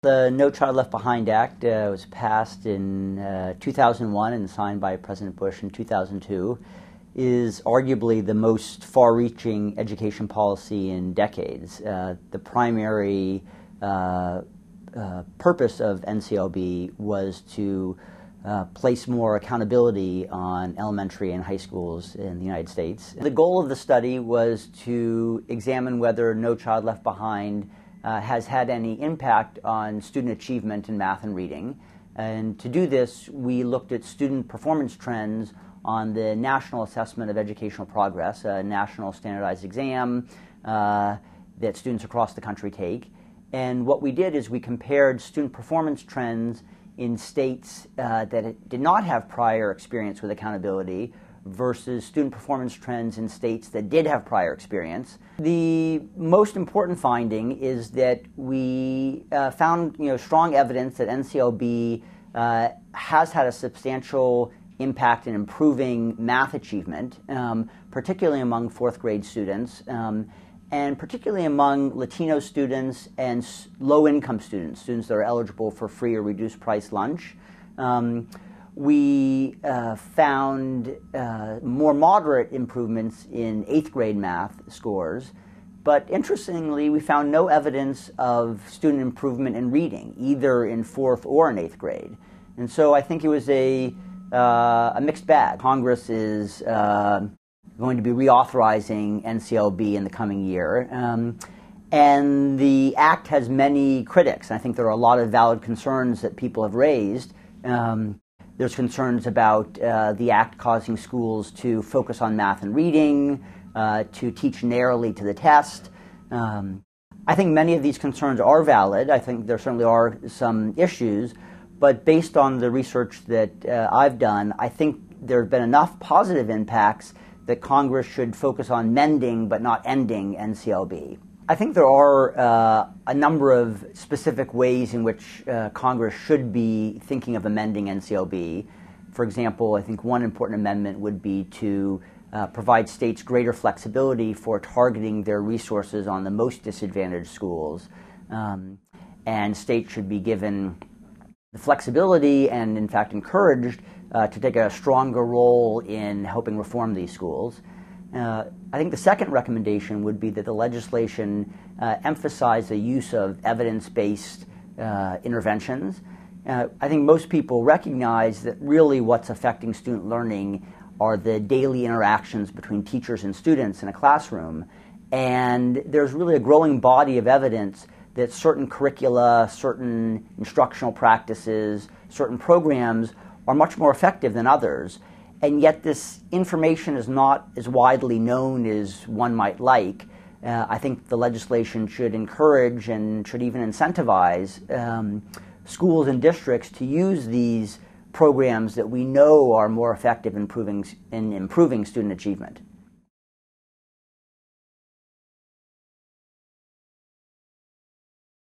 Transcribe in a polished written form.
The No Child Left Behind Act was passed in 2001 and signed by President Bush in 2002, is arguably the most far-reaching education policy in decades. The primary purpose of NCLB was to place more accountability on elementary and high schools in the United States. The goal of the study was to examine whether No Child Left Behind has had any impact on student achievement in math and reading. And to do this, we looked at student performance trends on the National Assessment of Educational Progress, a national standardized exam that students across the country take. And what we did is we compared student performance trends in states that did not have prior experience with accountability versus student performance trends in states that did have prior experience. The most important finding is that we found strong evidence that NCLB has had a substantial impact in improving math achievement, particularly among fourth grade students, and particularly among Latino students and low-income students, students that are eligible for free or reduced price lunch. We found more moderate improvements in 8th grade math scores, but interestingly, we found no evidence of student improvement in reading, either in 4th or in 8th grade. And so I think it was a mixed bag. Congress is going to be reauthorizing NCLB in the coming year. And the Act has many critics. I think there are a lot of valid concerns that people have raised. There's concerns about the Act causing schools to focus on math and reading, to teach narrowly to the test. I think many of these concerns are valid. I think there certainly are some issues. But based on the research that I've done, I think there have been enough positive impacts that Congress should focus on mending but not ending NCLB. I think there are a number of specific ways in which Congress should be thinking of amending NCLB. For example, I think one important amendment would be to provide states greater flexibility for targeting their resources on the most disadvantaged schools. And states should be given the flexibility and, in fact, encouraged to take a stronger role in helping reform these schools. I think the second recommendation would be that the legislation emphasize the use of evidence-based interventions. I think most people recognize that really what's affecting student learning are the daily interactions between teachers and students in a classroom. And there's really a growing body of evidence that certain curricula, certain instructional practices, certain programs are much more effective than others. And yet this information is not as widely known as one might like. I think the legislation should encourage and should even incentivize schools and districts to use these programs that we know are more effective in improving student achievement.